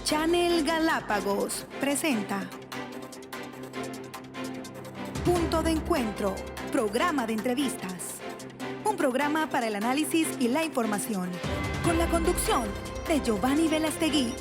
Channel Galápagos presenta Punto de Encuentro, programa de entrevistas. Un programa para el análisis y la información, con la conducción de Giovanni Velastegui.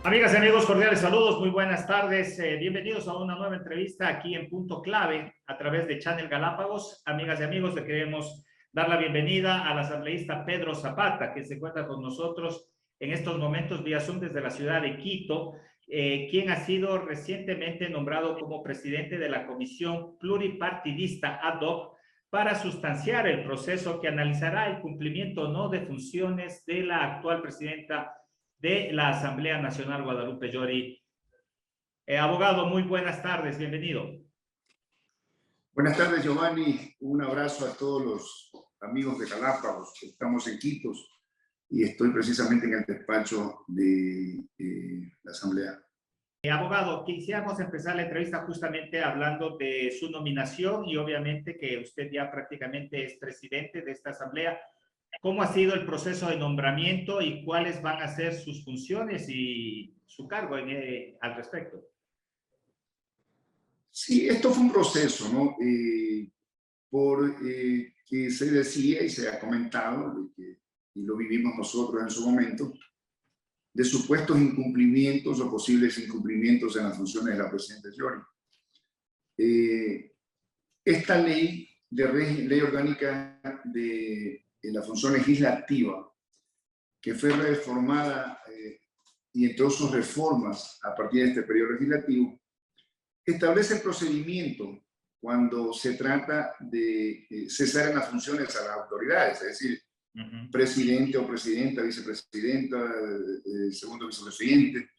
Amigas y amigos, cordiales saludos, muy buenas tardes. Bienvenidos a una nueva entrevista aquí en Punto Clave a través de Channel Galápagos. Amigas y amigos, le queremos dar la bienvenida al asambleísta Pedro Zapata, que se encuentra con nosotros en estos momentos vía Zoom desde la ciudad de Quito, quien ha sido recientemente nombrado como presidente de la Comisión Pluripartidista ad hoc para sustanciar el proceso que analizará el cumplimiento o no de funciones de la actual presidenta de la Asamblea Nacional, Guadalupe Llori. Abogado, muy buenas tardes, bienvenido. Buenas tardes, Giovanni. Un abrazo a todos los amigos de Galápagos. Estamos en Quito y estoy precisamente en el despacho de la Asamblea. Abogado, quisiéramos empezar la entrevista justamente hablando de su nominación y obviamente que usted ya prácticamente es presidente de esta Asamblea. ¿Cómo ha sido el proceso de nombramiento y cuáles van a ser sus funciones y su cargo al respecto? Sí, esto fue un proceso, ¿no? Que se decía y se ha comentado, y lo vivimos nosotros en su momento, de supuestos incumplimientos o posibles incumplimientos en las funciones de la presidenta Llori. Esta ley orgánica de la función legislativa, que fue reformada y entró sus reformas a partir de este periodo legislativo, establece el procedimiento cuando se trata de cesar en las funciones a las autoridades, es decir, presidente o presidenta, vicepresidenta, segundo vicepresidente,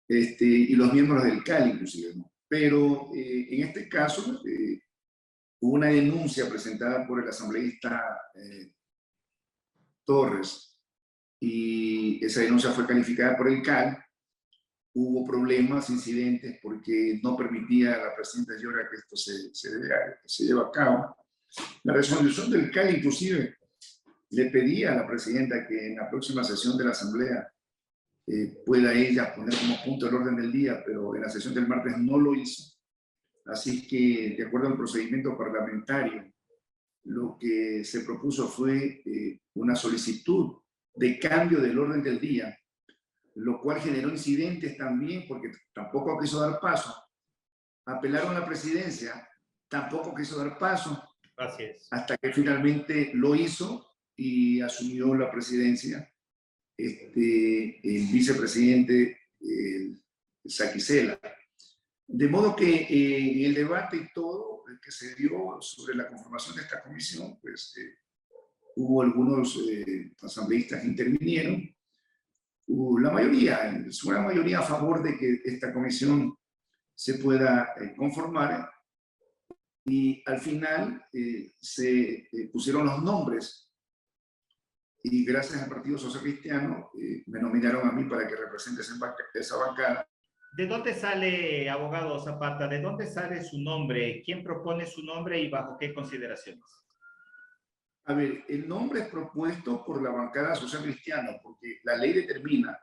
y los miembros del CAL inclusive, ¿no? Pero en este caso hubo una denuncia presentada por el asambleísta Torres y esa denuncia fue calificada por el CAL. Hubo problemas, incidentes, porque no permitía a la presidenta Llori que esto se lleve a cabo. La resolución del CAL inclusive le pedía a la presidenta que en la próxima sesión de la Asamblea pueda ella poner como punto el orden del día, pero en la sesión del martes no lo hizo. Así que, de acuerdo al procedimiento parlamentario, lo que se propuso fue una solicitud de cambio del orden del día, lo cual generó incidentes también porque tampoco quiso dar paso. Apelaron a la presidencia, tampoco quiso dar paso. Así es. Hasta que finalmente lo hizo y asumió la presidencia el vicepresidente Saquicela. De modo que en el debate y todo que se dio sobre la conformación de esta comisión, pues hubo algunos asambleístas que intervinieron. La mayoría, su gran mayoría a favor de que esta comisión se pueda conformar, y al final se pusieron los nombres y gracias al Partido Social Cristiano me nominaron a mí para que represente esa bancada. ¿De dónde sale, abogado Zapata? ¿De dónde sale su nombre? ¿Quién propone su nombre y bajo qué consideraciones? A ver, el nombre es propuesto por la bancada social cristiana, porque la ley determina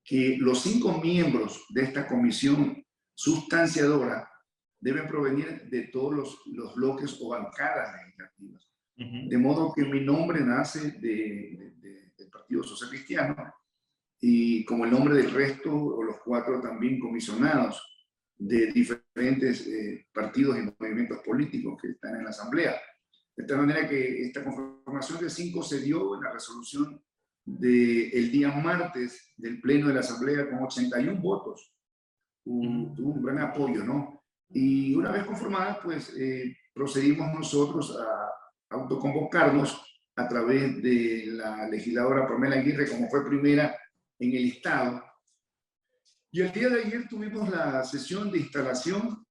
que los 5 miembros de esta comisión sustanciadora deben provenir de todos los bloques o bancadas legislativas. De modo que mi nombre nace del Partido Social Cristiano, y como el nombre del resto, o los 4 también comisionados de diferentes partidos y movimientos políticos que están en la Asamblea. De tal manera que esta conformación de 5 se dio en la resolución del día martes del Pleno de la Asamblea con 81 votos. Tuvo un gran apoyo, ¿no? Y una vez conformada, pues procedimos nosotros a autoconvocarnos a través de la legisladora Pamela Aguirre, como fue primera en el Estado. Y el día de ayer tuvimos la sesión de instalación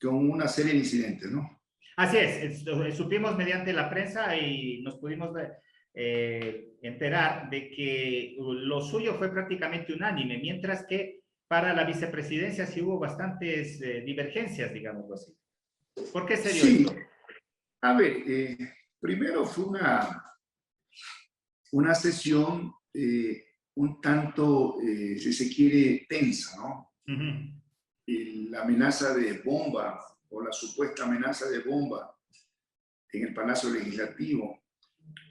con una serie de incidentes, ¿no? Así es, supimos mediante la prensa y nos pudimos enterar de que lo suyo fue prácticamente unánime, mientras que para la vicepresidencia sí hubo bastantes divergencias, digámoslo así. ¿Por qué se dio esto? A ver, primero fue una sesión un tanto, si se quiere, tensa, ¿no? La amenaza de bomba o la supuesta amenaza de bomba en el Palacio Legislativo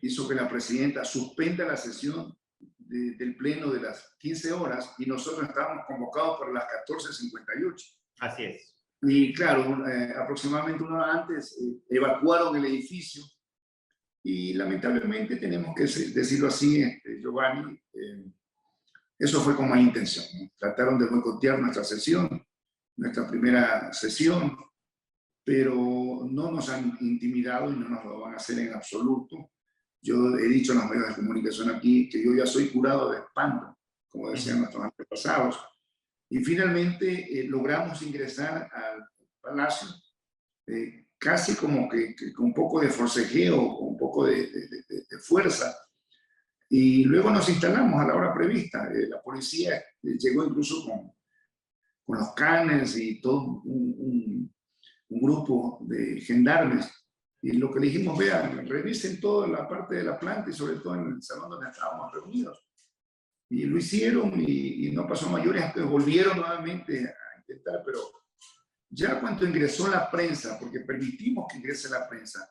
hizo que la presidenta suspenda la sesión del pleno de las 15 horas y nosotros estábamos convocados para las 14:58. Así es. Y claro, aproximadamente una hora antes evacuaron el edificio y lamentablemente tenemos que decirlo así, Giovanni, eso fue con mala intención, ¿no? Trataron de boicotear nuestra sesión, nuestra primera sesión, pero no nos han intimidado y no nos lo van a hacer en absoluto. Yo he dicho en los medios de comunicación aquí que yo ya soy curado de espanto, como decían nuestros antepasados. Y finalmente logramos ingresar al palacio, casi como que con un poco de forcejeo, con un poco de fuerza. Y luego nos instalamos a la hora prevista. La policía llegó incluso con los canes y todo un grupo de gendarmes. Y lo que le dijimos, vean, revisen toda la parte de la planta y sobre todo en el salón donde estábamos reunidos. Y lo hicieron y no pasó mayores, hasta volvieron nuevamente a intentar, pero ya cuando ingresó la prensa, porque permitimos que ingrese la prensa,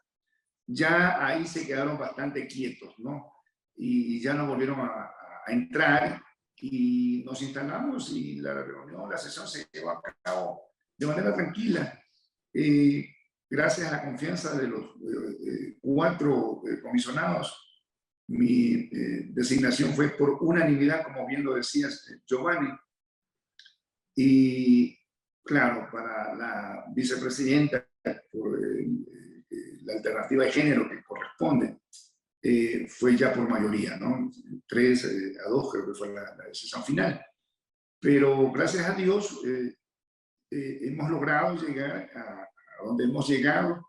ya ahí se quedaron bastante quietos, ¿no? Y ya no volvieron a entrar y nos instalamos y la reunión, la sesión se llevó a cabo de manera tranquila. Gracias a la confianza de los 4 comisionados, mi designación fue por unanimidad, como bien lo decías, Giovanni. Y claro, para la vicepresidenta, por la alternativa de género que corresponde, fue ya por mayoría, ¿no? 3-2 creo que fue la decisión final. Pero gracias a Dios hemos logrado llegar a donde hemos llegado.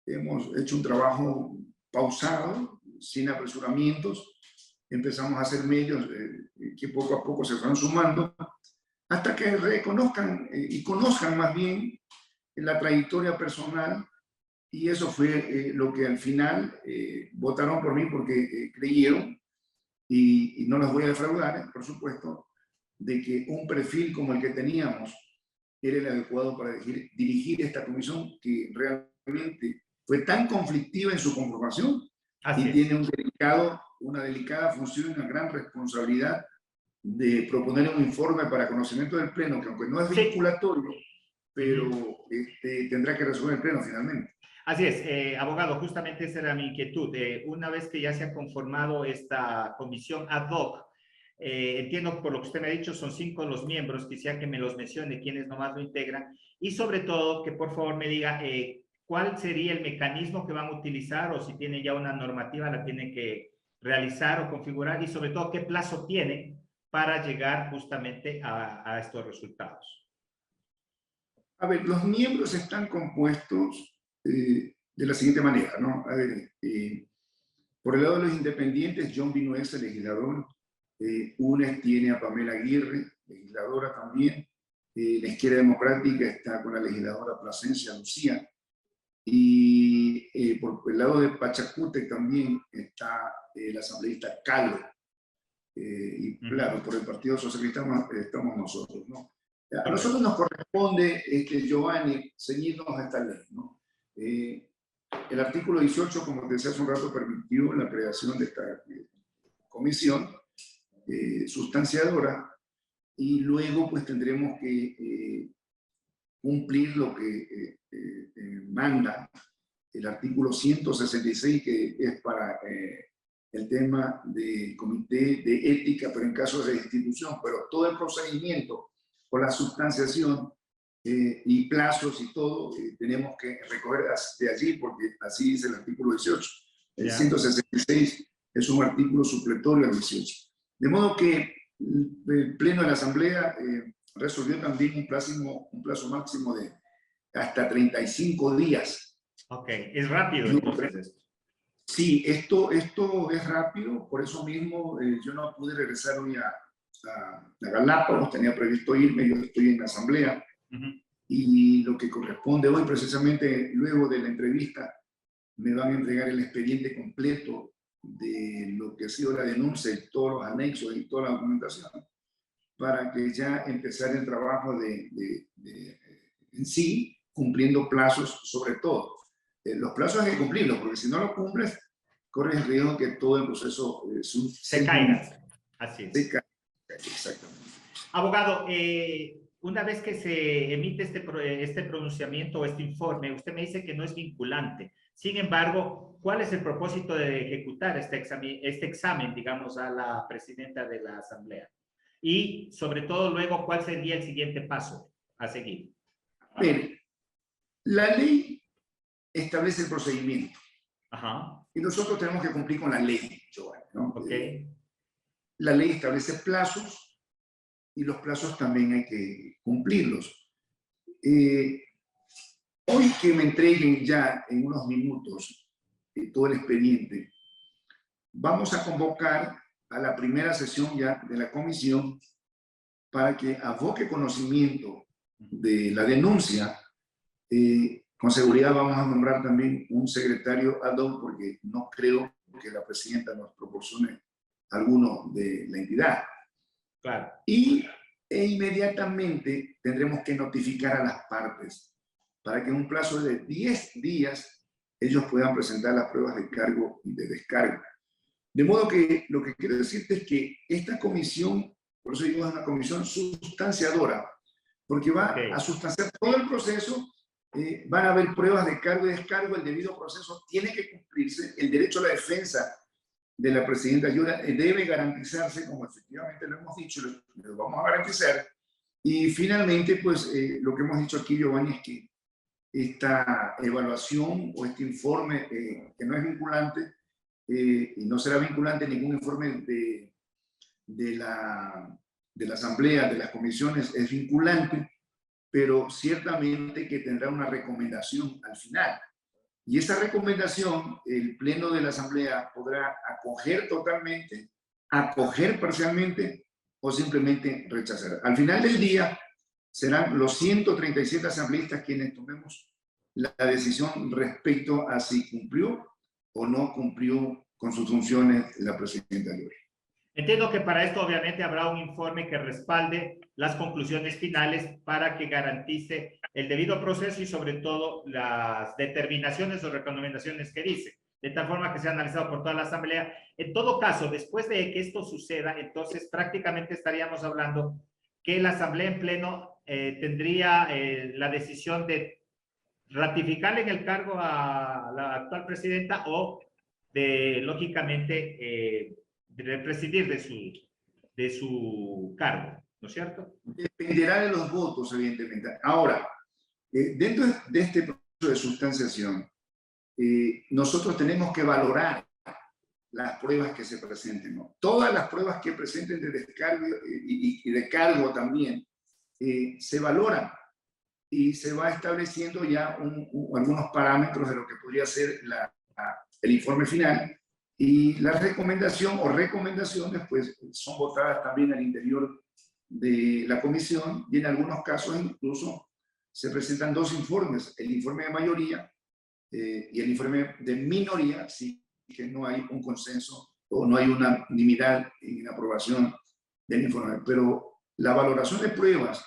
Hemos hecho un trabajo pausado, sin apresuramientos. Empezamos a hacer medios que poco a poco se fueron sumando hasta que reconozcan y conozcan más bien la trayectoria personal. Y eso fue lo que al final votaron por mí porque creyeron, y no los voy a defraudar, por supuesto, de que un perfil como el que teníamos era el adecuado para dirigir esta comisión que realmente fue tan conflictiva en su conformación. Así y tiene una delicada función y una gran responsabilidad de proponer un informe para conocimiento del Pleno, que aunque no es vinculatorio, pero tendrá que resolver el Pleno finalmente. Así es, abogado, justamente esa era mi inquietud. Una vez que ya se ha conformado esta comisión ad hoc, entiendo por lo que usted me ha dicho, son 5 los miembros, quisiera que me los mencione, quiénes nomás lo integran, y sobre todo que por favor me diga cuál sería el mecanismo que van a utilizar, o si tiene ya una normativa, la tienen que realizar o configurar, y sobre todo qué plazo tiene para llegar justamente a estos resultados. A ver, los miembros están compuestos de la siguiente manera, ¿no? A ver, por el lado de los independientes, John Vinuesa, legislador. UNES tiene a Pamela Aguirre, legisladora también. La Izquierda Democrática está con la legisladora Plasencia Lucía. Y por el lado de Pachacútec también está el asambleísta Calo. Y claro, por el Partido Socialista estamos nosotros, ¿no? A nosotros nos corresponde, Giovanni, ceñirnos a esta ley, ¿no? El artículo 18, como te decía hace un rato, permitió la creación de esta comisión sustanciadora, y luego pues tendremos que cumplir lo que manda el artículo 166, que es para el tema de comité de ética, pero en casos de institución, pero todo el procedimiento con la sustanciación y plazos y todo, tenemos que recoger de allí, porque así dice el artículo 18. El 166 es un artículo supletorio al 18. De modo que el Pleno de la Asamblea resolvió también un plazo máximo de hasta 35 días. Ok, es rápido entonces esto. Sí, esto es rápido, por eso mismo yo no pude regresar hoy a Galápagos, tenía previsto irme, yo estoy en la Asamblea, y lo que corresponde hoy, precisamente luego de la entrevista, me van a entregar el expediente completo de lo que ha sido la denuncia y todos los anexos y toda la documentación, para que ya empezar el trabajo en sí, cumpliendo plazos sobre todo. Los plazos hay que cumplirlos, porque si no los cumples, corres el riesgo que todo el proceso se caiga. Así es. Se caiga, exactamente. Abogado, una vez que se emite este pronunciamiento o este informe, usted me dice que no es vinculante. Sin embargo, ¿cuál es el propósito de ejecutar este examen, digamos, a la presidenta de la Asamblea? Y, sobre todo, luego, ¿cuál sería el siguiente paso a seguir? Mire, la ley establece el procedimiento. Ajá. Y nosotros tenemos que cumplir con la ley, Giovanni, ¿no? Ok. La ley establece plazos y los plazos también hay que cumplirlos. Hoy que me entreguen ya en unos minutos todo el expediente, vamos a convocar a la primera sesión ya de la comisión para que aboque conocimiento de la denuncia. Con seguridad vamos a nombrar también un secretario ad hoc, porque no creo que la presidenta nos proporcione alguno de la entidad. Claro. E inmediatamente tendremos que notificar a las partes para que en un plazo de 10 días ellos puedan presentar las pruebas de cargo y de descargo. De modo que lo que quiero decirte es que esta comisión, por eso digo, es una comisión sustanciadora, porque va a sustanciar todo el proceso. Van a haber pruebas de cargo y descargo, el debido proceso tiene que cumplirse, el derecho a la defensa de la presidenta Yura debe garantizarse, como efectivamente lo hemos dicho, lo vamos a garantizar. Y finalmente, pues lo que hemos dicho aquí, Giovanni, es que esta evaluación o este informe, que no es vinculante, y no será vinculante ningún informe de la Asamblea, de las comisiones, es vinculante, pero ciertamente que tendrá una recomendación al final. Y esa recomendación, el Pleno de la Asamblea podrá acoger totalmente, acoger parcialmente o simplemente rechazar. Al final del día, serán los 137 asambleístas quienes tomemos la decisión respecto a si cumplió o no cumplió con sus funciones la presidenta Lore. Entiendo que para esto obviamente habrá un informe que respalde las conclusiones finales para que garantice el debido proceso y sobre todo las determinaciones o recomendaciones que dice, de tal forma que sea analizado por toda la Asamblea. En todo caso, después de que esto suceda, entonces prácticamente estaríamos hablando que la Asamblea en pleno tendría la decisión de ratificarle en el cargo a la actual presidenta o de, lógicamente, de prescindir de su cargo, ¿no es cierto? Dependerá de los votos, evidentemente. Ahora, dentro de este proceso de sustanciación, nosotros tenemos que valorar las pruebas que se presenten, ¿no? Todas las pruebas que presenten de descargo y de cargo también se valoran y se va estableciendo ya algunos parámetros de lo que podría ser el informe final. Y la recomendación o recomendaciones pues son votadas también al interior de la comisión y en algunos casos incluso se presentan dos informes, el informe de mayoría y el informe de minoría, si que no hay un consenso o no hay unanimidad en la aprobación del informe. Pero la valoración de pruebas,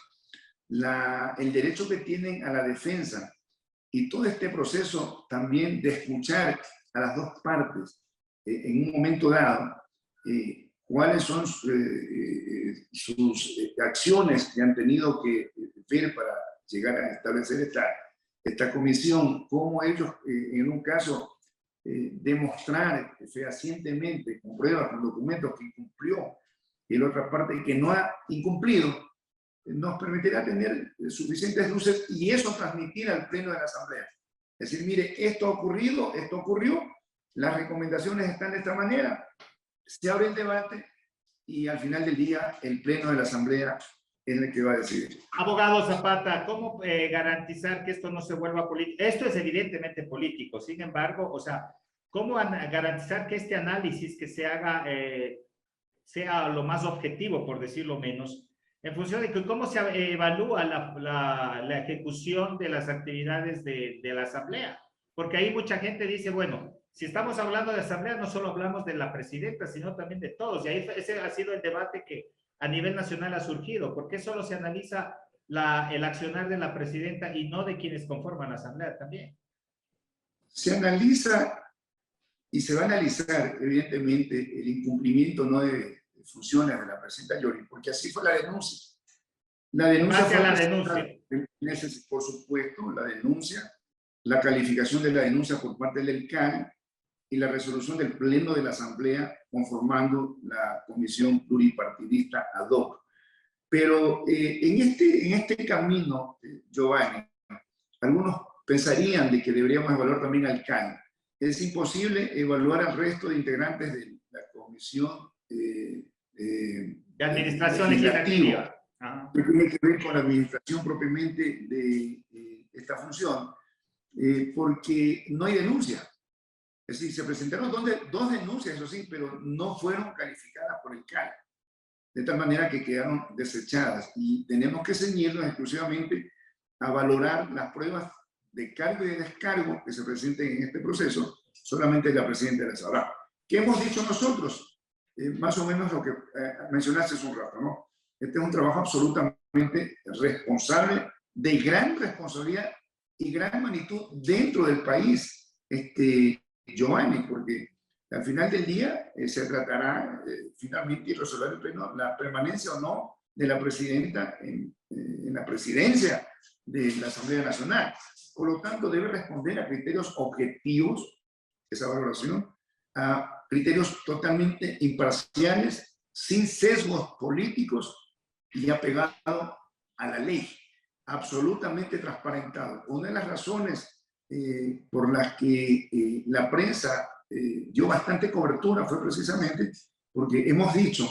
el derecho que tienen a la defensa y todo este proceso también de escuchar a las dos partes, en un momento dado, cuáles son sus acciones que han tenido que ver para llegar a establecer esta comisión, cómo ellos, en un caso, demostrar fehacientemente, con pruebas, con documentos que incumplió, y la otra parte que no ha incumplido, nos permitirá tener suficientes luces y eso transmitir al Pleno de la Asamblea. Es decir, mire, esto ocurrió, las recomendaciones están de esta manera, se abre el debate y al final del día el Pleno de la Asamblea es el que va a decidir. Abogado Zapata, ¿cómo garantizar que esto no se vuelva político? Esto es evidentemente político, sin embargo, o sea, ¿cómo garantizar que este análisis que se haga sea lo más objetivo, por decirlo menos, en función de cómo se evalúa la ejecución de las actividades de la Asamblea? Porque ahí mucha gente dice, bueno, si estamos hablando de asamblea, no solo hablamos de la presidenta, sino también de todos. Y ahí ese ha sido el debate que a nivel nacional ha surgido. ¿Por qué solo se analiza el accionar de la presidenta y no de quienes conforman la asamblea también? Se analiza y se va a analizar, evidentemente, el incumplimiento no de funciones de la presidenta Yori, porque así fue la denuncia. La denuncia Hacia fue la denuncia. por supuesto, la denuncia, la calificación de la denuncia por parte del CAN y la resolución del Pleno de la Asamblea conformando la Comisión Pluripartidista ad hoc. Pero en este camino, Giovanni, algunos pensarían de que deberíamos evaluar también al CAN. Es imposible evaluar al resto de integrantes de la Comisión de Administración Legislativa. Que tiene que ver con la administración propiamente de esta función, porque no hay denuncia. Es decir, se presentaron dos denuncias, eso sí, pero no fueron calificadas por el CAN, de tal manera que quedaron desechadas. Y tenemos que ceñirnos exclusivamente a valorar las pruebas de cargo y de descargo que se presenten en este proceso, solamente la presidenta la sabrá. ¿Qué hemos dicho nosotros? Más o menos lo que mencionaste hace un rato, ¿no? Este es un trabajo absolutamente responsable, de gran responsabilidad y gran magnitud dentro del país, Giovanni, porque al final del día se tratará finalmente y resolver el pleno la permanencia o no de la presidenta en la presidencia de la Asamblea Nacional. Por lo tanto, debe responder a criterios objetivos, esa valoración, a criterios totalmente imparciales, sin sesgos políticos y apegado a la ley, absolutamente transparentado. Una de las razones por las que la prensa dio bastante cobertura fue precisamente porque hemos dicho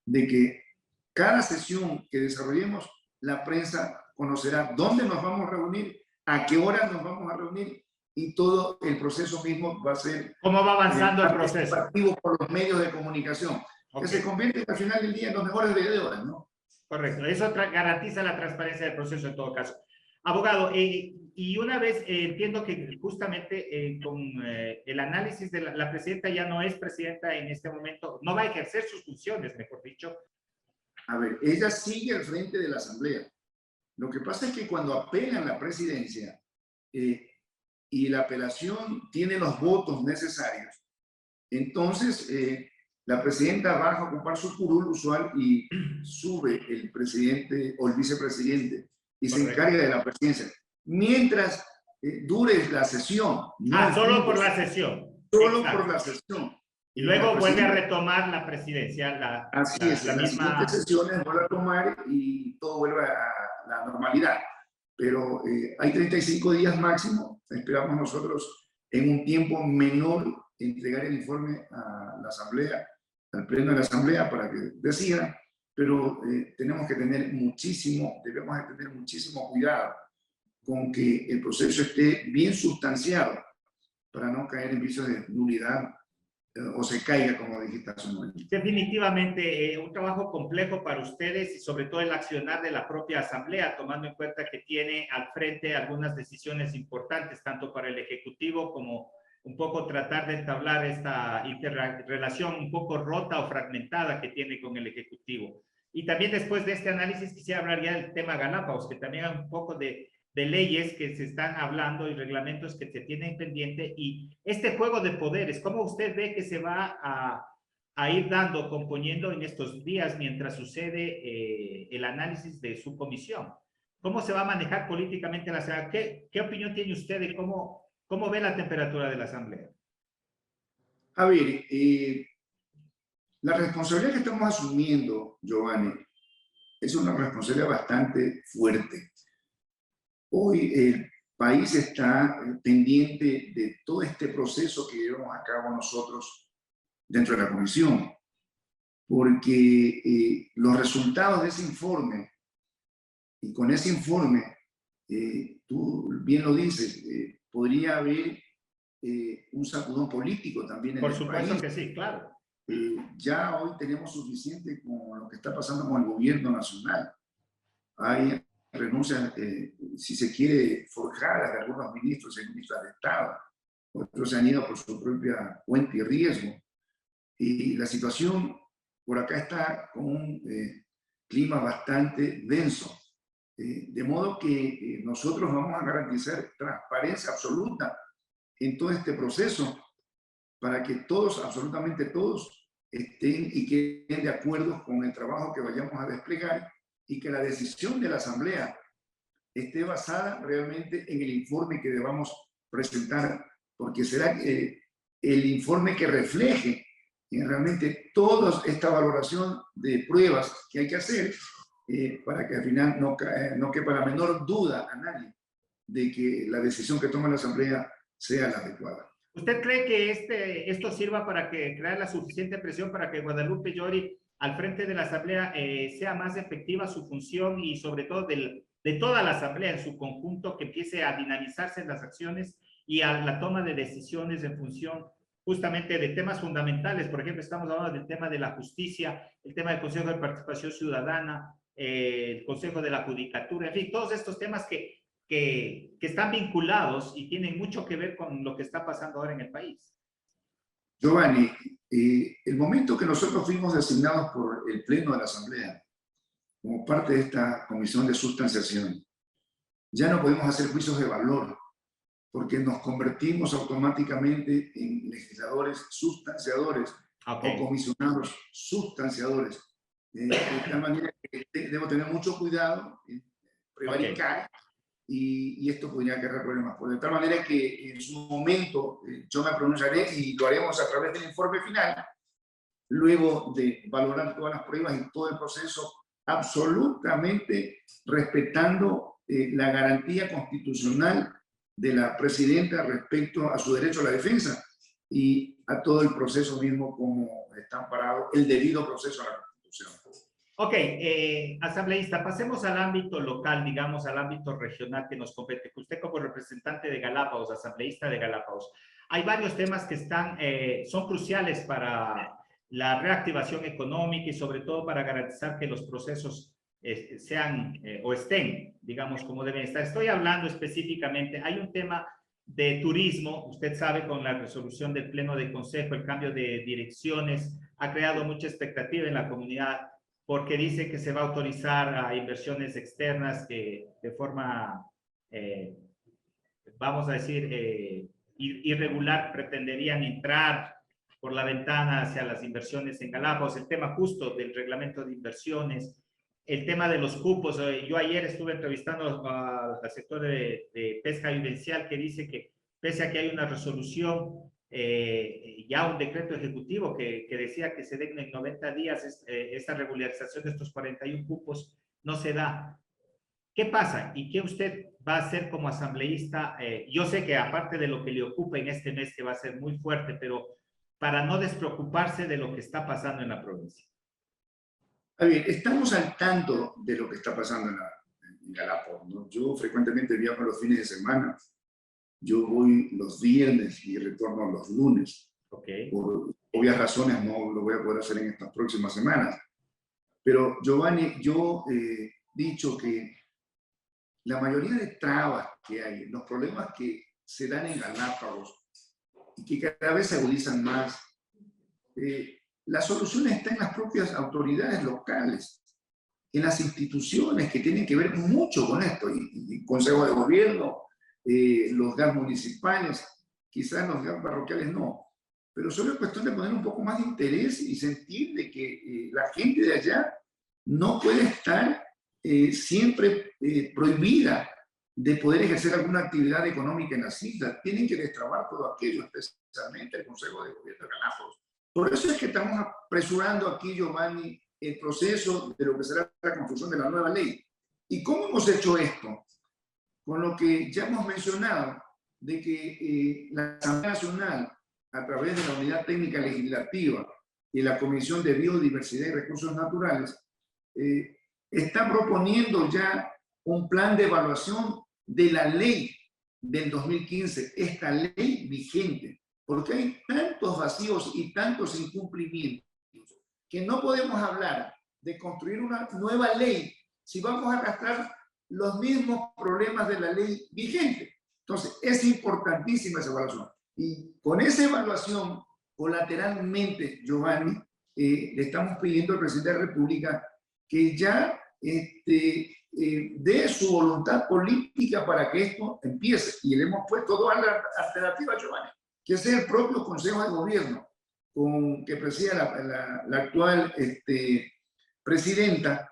de que cada sesión que desarrollemos, la prensa conocerá dónde nos vamos a reunir, a qué hora nos vamos a reunir, y todo el proceso mismo va a ser... ¿Cómo va avanzando el proceso? Por los medios de comunicación, que se convierte al final del día en los mejores vendedores, ¿no? Correcto, eso garantiza la transparencia del proceso en todo caso. Abogado, y una vez entiendo que justamente con el análisis de la presidenta ya no es presidenta en este momento, no va a ejercer sus funciones, mejor dicho. A ver, ella sigue al frente de la Asamblea. Lo que pasa es que cuando apelan la presidencia y la apelación tiene los votos necesarios, entonces la presidenta baja a ocupar su curul usual y sube el presidente o el vicepresidente y se encarga de la presidencia. Mientras dure la sesión. No solo por la sesión. Solo por la sesión. Y luego vuelve a retomar la presidencia. Así es, en las siguientes sesiones vuelve a tomar y todo vuelve a la normalidad. Pero hay 35 días máximo. Esperamos nosotros en un tiempo menor entregar el informe a la Asamblea, al Pleno de la Asamblea para que decidan, pero debemos de tener muchísimo cuidado con que el proceso esté bien sustanciado para no caer en vicios de nulidad o se caiga, como dijiste hace un momento. Definitivamente un trabajo complejo para ustedes y sobre todo el accionar de la propia Asamblea, tomando en cuenta que tiene al frente algunas decisiones importantes, tanto para el Ejecutivo como un poco tratar de entablar esta interrelación un poco rota o fragmentada que tiene con el Ejecutivo. Y también después de este análisis quisiera hablar ya del tema Galápagos, que también hay un poco de leyes que se están hablando y reglamentos que se tienen pendiente, y este juego de poderes, ¿cómo usted ve que se va a ir dando, componiendo en estos días mientras sucede el análisis de su comisión? ¿Cómo se va a manejar políticamente la Asamblea? ¿Qué opinión tiene usted de cómo ve la temperatura de la Asamblea? A ver, la responsabilidad que estamos asumiendo, Giovanni, es una responsabilidad bastante fuerte. Hoy el país está pendiente de todo este proceso que llevamos a cabo nosotros dentro de la comisión, porque los resultados de ese informe, y con ese informe, tú bien lo dices, podría haber un sacudón político también en el país. Por supuesto que sí, claro. Ya hoy tenemos suficiente con lo que está pasando con el gobierno nacional. Hay renuncias, si se quiere, forjadas de algunos ministros y ministras de Estado. otros se han ido por su propia cuenta y riesgo. Y la situación por acá está con un clima bastante denso. De modo que nosotros vamos a garantizar transparencia absoluta en todo este proceso para que todos, absolutamente todos, estén y queden de acuerdo con el trabajo que vayamos a desplegar y que la decisión de la Asamblea esté basada realmente en el informe que debamos presentar, porque será el informe que refleje realmente toda esta valoración de pruebas que hay que hacer para que al final no quepa la menor duda a nadie de que la decisión que toma la Asamblea sea la adecuada. ¿Usted cree que esto sirva para crear la suficiente presión para que Guadalupe Llori, al frente de la Asamblea, sea más efectiva su función y sobre todo de toda la Asamblea en su conjunto, que empiece a dinamizarse en las acciones y a la toma de decisiones en función justamente de temas fundamentales? Por ejemplo, estamos hablando del tema de la justicia, el tema del Consejo de Participación Ciudadana, el Consejo de la Judicatura, en fin, todos estos temas que están vinculados y tienen mucho que ver con lo que está pasando ahora en el país. Giovanni, el momento que nosotros fuimos designados por el Pleno de la Asamblea como parte de esta comisión de sustanciación, ya no podemos hacer juicios de valor, porque nos convertimos automáticamente en legisladores sustanciadores o comisionados sustanciadores. De tal manera que debo tener mucho cuidado, prevaricar, y esto podría crear problemas. De tal manera que en su momento yo me pronunciaré y lo haremos a través del informe final, luego de valorar todas las pruebas y todo el proceso, absolutamente respetando la garantía constitucional de la presidenta respecto a su derecho a la defensa y a todo el proceso mismo como está amparado, el debido proceso a la Constitución. Ok, asambleísta, pasemos al ámbito local, digamos, al ámbito regional que nos compete. Usted como representante de Galápagos, asambleísta de Galápagos, hay varios temas que son cruciales para la reactivación económica y sobre todo para garantizar que los procesos sean o estén, digamos, como deben estar. Estoy hablando específicamente, hay un tema de turismo, usted sabe, con la resolución del Pleno del Consejo, el cambio de direcciones ha creado mucha expectativa en la comunidad, porque dice que se va a autorizar a inversiones externas que de forma, vamos a decir, irregular pretenderían entrar por la ventana hacia las inversiones en Galápagos, el tema justo del reglamento de inversiones, el tema de los cupos. Yo ayer estuve entrevistando al sector de pesca vivencial que dice que pese a que hay una resolución, ya un decreto ejecutivo que decía que se den en 90 días esta regularización de estos 41 cupos, no se da. ¿Qué pasa? ¿Y qué usted va a hacer como asambleísta? Yo sé que aparte de lo que le ocupa en este mes, que va a ser muy fuerte, pero para no despreocuparse de lo que está pasando en la provincia. A ver, estamos al tanto de lo que está pasando en Galápagos, ¿no? Yo frecuentemente viajo los fines de semana. Yo voy los viernes y retorno los lunes. Okay. Por obvias razones no lo voy a poder hacer en estas próximas semanas. Pero, Giovanni, yo he dicho que la mayoría de trabas que hay, los problemas que se dan en Galápagos y que cada vez se agudizan más, la solución está en las propias autoridades locales, en las instituciones que tienen que ver mucho con esto, y Consejo de Gobierno, los GAS municipales, quizás los GAS parroquiales no, pero solo es cuestión de poner un poco más de interés y sentir de que la gente de allá no puede estar siempre prohibida de poder ejercer alguna actividad económica en las islas. Tienen que destrabar todo aquello, especialmente el Consejo de Gobierno de Galápagos. Por eso es que estamos apresurando aquí, Giovanni, el proceso de lo que será la construcción de la nueva ley. ¿Y cómo hemos hecho esto? Con lo que ya hemos mencionado, de que la Asamblea Nacional, a través de la Unidad Técnica Legislativa y la Comisión de Biodiversidad y Recursos Naturales, está proponiendo ya un plan de evaluación de la ley del 2015, esta ley vigente, porque hay tantos vacíos y tantos incumplimientos que no podemos hablar de construir una nueva ley si vamos a arrastrar los mismos problemas de la ley vigente. Entonces, es importantísima esa evaluación. Y con esa evaluación, colateralmente, Giovanni, le estamos pidiendo al presidente de la República que ya dé su voluntad política para que esto empiece. Y le hemos puesto dos alternativas, Giovanni, que sea el propio Consejo de Gobierno, que presida la actual presidenta,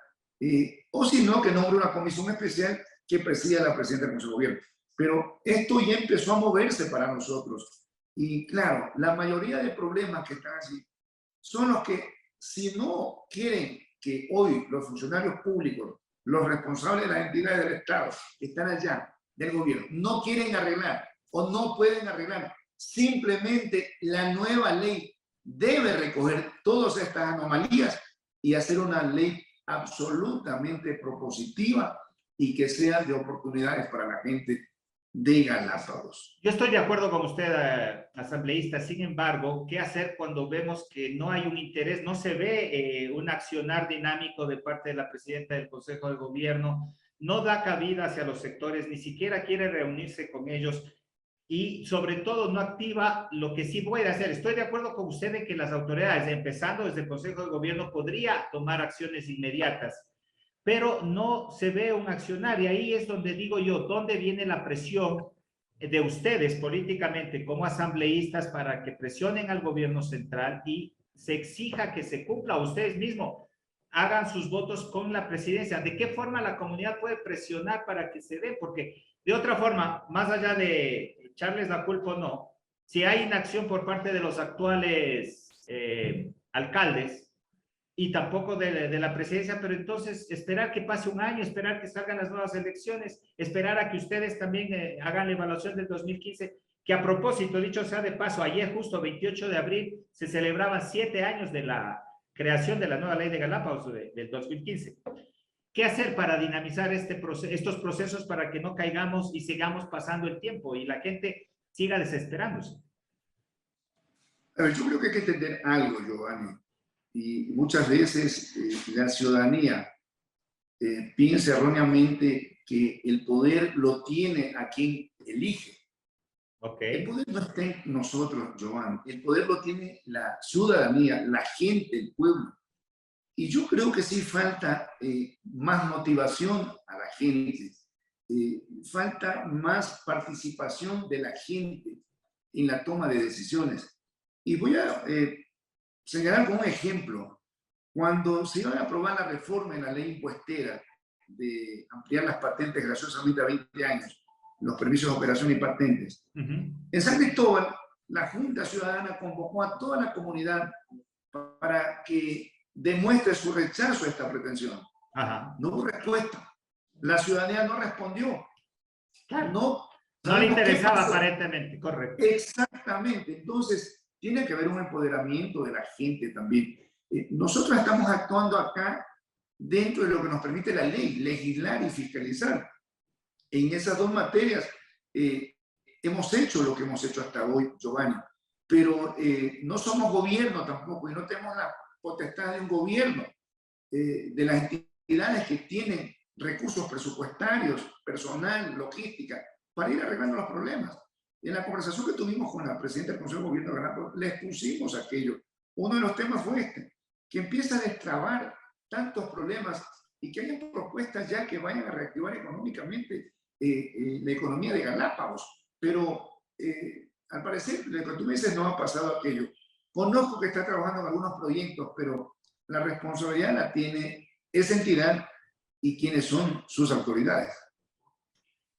o si no, que nombre una comisión especial que presida la presidenta del Consejo de Gobierno. Pero esto ya empezó a moverse para nosotros. Y claro, la mayoría de problemas que están así son los que, si no quieren que hoy los funcionarios públicos, los responsables de las entidades del Estado que están allá, del gobierno, no quieren arreglar o no pueden arreglar, simplemente la nueva ley debe recoger todas estas anomalías y hacer una ley absolutamente propositiva y que sea de oportunidades para la gente de Galápagos. Yo estoy de acuerdo con usted, asambleísta. Sin embargo, ¿qué hacer cuando vemos que no hay un interés, no se ve un accionar dinámico de parte de la presidenta del Consejo de Gobierno, no da cabida hacia los sectores, ni siquiera quiere reunirse con ellos y sobre todo no activa lo que sí puede hacer? Estoy de acuerdo con usted en que las autoridades, empezando desde el Consejo de Gobierno, podría tomar acciones inmediatas, pero no se ve un accionar, y ahí es donde digo yo, ¿dónde viene la presión de ustedes políticamente como asambleístas para que presionen al gobierno central y se exija que se cumpla? Ustedes mismos hagan sus votos con la presidencia. ¿De qué forma la comunidad puede presionar para que se dé? Porque de otra forma, más allá de echarles la culpa o no, si hay inacción por parte de los actuales alcaldes, y tampoco de la presidencia, pero entonces esperar que pase un año, esperar que salgan las nuevas elecciones, esperar a que ustedes también hagan la evaluación del 2015, que a propósito, dicho sea de paso, ayer justo 28 de abril se celebraban 7 años de la creación de la nueva ley de Galápagos del 2015. ¿Qué hacer para dinamizar estos procesos para que no caigamos y sigamos pasando el tiempo y la gente siga desesperándose? A ver, yo creo que hay que entender algo, Giovanni. Y muchas veces la ciudadanía piensa erróneamente que el poder lo tiene a quien elige. Okay. El poder no está en nosotros, Giovanni. El poder lo tiene la ciudadanía, la gente, el pueblo. Y yo creo que sí falta más motivación a la gente, falta más participación de la gente en la toma de decisiones. Y voy a señalar como un ejemplo, cuando se iba a aprobar la reforma en la ley impuestera de ampliar las patentes graciosamente a 20 años, los permisos de operación y patentes, en San Cristóbal, la Junta Ciudadana convocó a toda la comunidad para que demuestre su rechazo a esta pretensión. No hubo respuesta. La ciudadanía no respondió. Claro. No le interesaba aparentemente, correcto. Exactamente. Entonces, tiene que haber un empoderamiento de la gente también. Nosotros estamos actuando acá dentro de lo que nos permite la ley, legislar y fiscalizar. En esas dos materias hemos hecho lo que hemos hecho hasta hoy, Giovanni, pero no somos gobierno tampoco y no tenemos la potestad de un gobierno, de las entidades que tienen recursos presupuestarios, personal, logística, para ir arreglando los problemas. En la conversación que tuvimos con la presidenta del Consejo de Gobierno de Galápagos, le expusimos aquello. Uno de los temas fue que empieza a destrabar tantos problemas y que haya propuestas ya que vayan a reactivar económicamente la economía de Galápagos. Pero al parecer, lo que tú me dices, no ha pasado aquello. Conozco que está trabajando en algunos proyectos, pero la responsabilidad la tiene esa entidad y quienes son sus autoridades.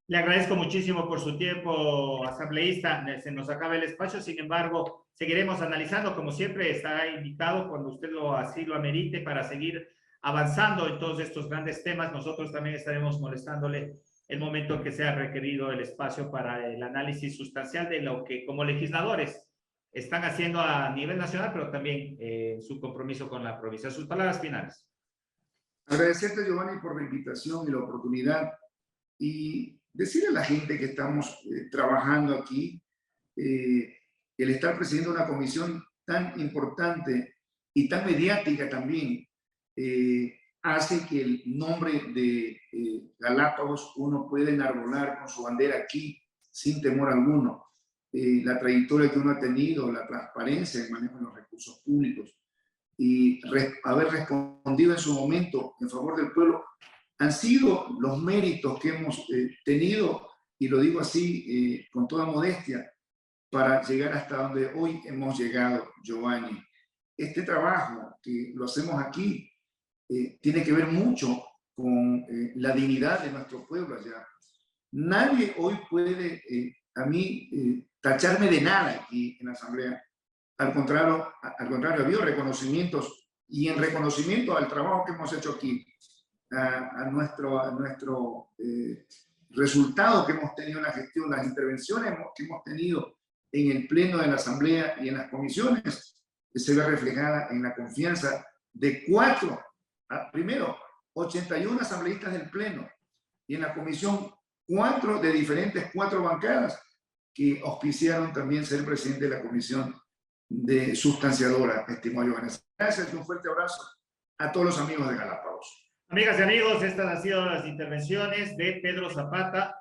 Le agradezco muchísimo por su tiempo, asambleísta. Se nos acaba el espacio, sin embargo, seguiremos analizando. Como siempre, estará invitado cuando usted así lo amerite para seguir avanzando en todos estos grandes temas. Nosotros también estaremos molestándole el momento en que sea requerido el espacio para el análisis sustancial de lo que como legisladores están haciendo a nivel nacional, pero también su compromiso con la provincia. Sus palabras finales. Agradecerte, Giovanni, por la invitación y la oportunidad y decirle a la gente que estamos trabajando aquí, el estar presidiendo una comisión tan importante y tan mediática también, hace que el nombre de Galápagos uno pueda enarbolar con su bandera aquí sin temor alguno. la trayectoria que uno ha tenido, la transparencia en el manejo de los recursos públicos y haber respondido en su momento en favor del pueblo, han sido los méritos que hemos tenido, y lo digo así con toda modestia, para llegar hasta donde hoy hemos llegado, Giovanni. Este trabajo que lo hacemos aquí tiene que ver mucho con la dignidad de nuestro pueblo allá. Nadie hoy puede a mí tacharme de nada aquí en la Asamblea. Al contrario, ha habido reconocimientos, y en reconocimiento al trabajo que hemos hecho aquí, a nuestro resultado que hemos tenido en la gestión, las intervenciones que hemos tenido en el Pleno de la Asamblea y en las comisiones, se ve reflejada en la confianza de primero, 81 asambleístas del Pleno, y en la comisión 4 de diferentes 4 bancadas que auspiciaron también ser presidente de la comisión de sustanciadora, estimado Giovanni. Gracias y un fuerte abrazo a todos los amigos de Galápagos. Amigas y amigos, estas han sido las intervenciones de Pedro Zapata,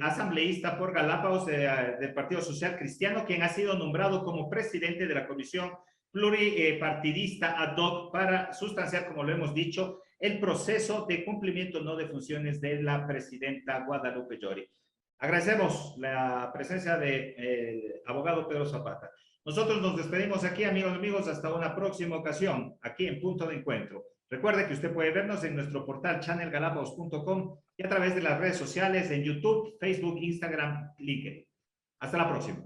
asambleísta por Galápagos del Partido Social Cristiano, quien ha sido nombrado como presidente de la Comisión Pluripartidista ad hoc para sustanciar, como lo hemos dicho, el proceso de cumplimiento no de funciones de la presidenta Guadalupe Llori. Agradecemos la presencia del abogado Pedro Zapata. Nosotros nos despedimos aquí, amigos, hasta una próxima ocasión, aquí en Punto de Encuentro. Recuerde que usted puede vernos en nuestro portal channelgalapagos.com y a través de las redes sociales en YouTube, Facebook, Instagram, LinkedIn. Hasta la próxima.